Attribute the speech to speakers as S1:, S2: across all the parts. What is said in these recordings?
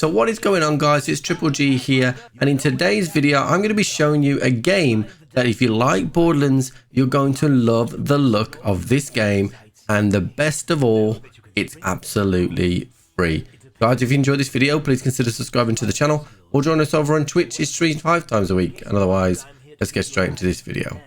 S1: So what is going on, guys? It's Triple G here, and in today's video I'm going to be showing you a game that if you like Borderlands, you're going to love the look of this game, and the best of all, it's absolutely free. Guys, if you enjoyed this video, please consider subscribing to the channel or join us over on Twitch. It streams 5 times a week, and otherwise let's get straight into this video.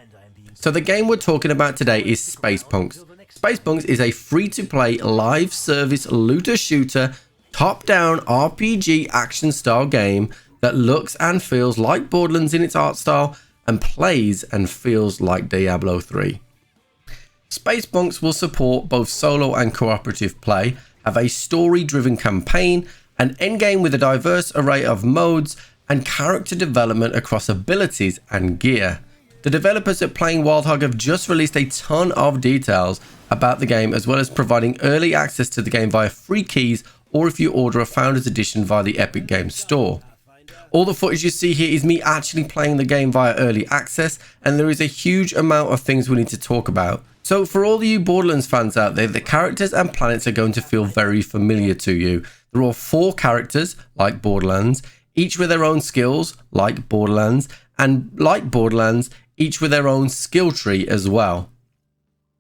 S1: So the game we're talking about today is Spacepunks. Spacepunks is a free-to-play live service looter shooter top-down RPG action style game that looks and feels like Borderlands in its art style and plays and feels like Diablo 3. Spacepunks will support both solo and cooperative play, have a story-driven campaign, an endgame with a diverse array of modes, and character development across abilities and gear. The developers at Playing Wild Hog have just released a ton of details about the game, as well as providing early access to the game via free keys or if you order a Founders Edition via the Epic Games Store. All the footage you see here is me actually playing the game via early access, and there is a huge amount of things we need to talk about. So for all of you Borderlands fans out there, the characters and planets are going to feel very familiar to you. There are 4 characters, like Borderlands, each with their own skills, like Borderlands, and like Borderlands, each with their own skill tree as well.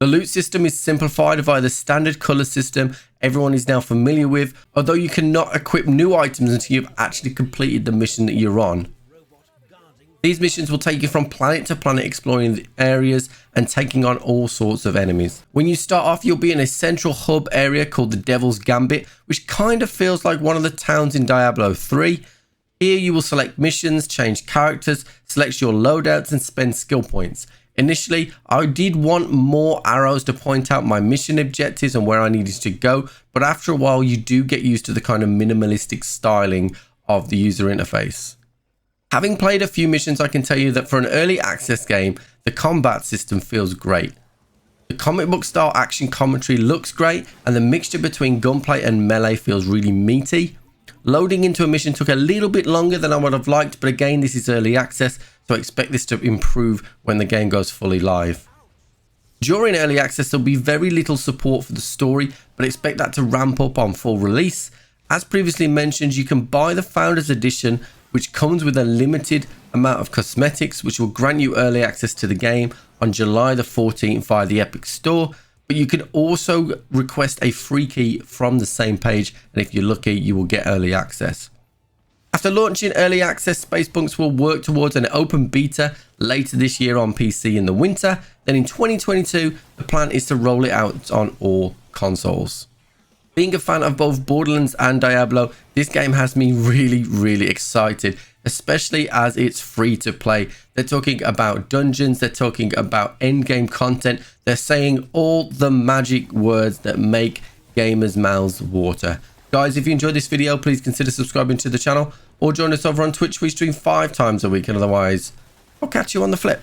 S1: The loot system is simplified via the standard color system everyone is now familiar with, although you cannot equip new items until you've actually completed the mission that you're on. These missions will take you from planet to planet, exploring the areas and taking on all sorts of enemies. When you start off, you'll be in a central hub area called the Devil's Gambit, which kind of feels like one of the towns in Diablo 3. Here you will select missions, change characters, select your loadouts and spend skill points. Initially, I did want more arrows to point out my mission objectives and where I needed to go, but after a while you do get used to the kind of minimalistic styling of the user interface. Having played a few missions, I can tell you that for an early access game, the combat system feels great. The comic book style action commentary looks great, and the mixture between gunplay and melee feels really meaty. Loading into a mission took a little bit longer than I would have liked, but again, this is early access, so I expect this to improve when the game goes fully live. During early access, there'll be very little support for the story, but expect that to ramp up on full release. As previously mentioned, you can buy the Founders Edition, which comes with a limited amount of cosmetics, which will grant you early access to the game on July the 14th via the Epic Store. But you can also request a free key from the same page, and if you're lucky, you will get early access. After launching early access, Spacepunks will work towards an open beta later this year on PC in the winter. Then in 2022, the plan is to roll it out on all consoles. Being a fan of both Borderlands and Diablo, this game has me really excited, especially as it's free to play. They're talking about dungeons, they're talking about endgame content, they're saying all the magic words that make gamers' mouths water. Guys, if you enjoyed this video, please consider subscribing to the channel or join us over on Twitch. We stream 5 times a week, and otherwise I'll catch you on the flip.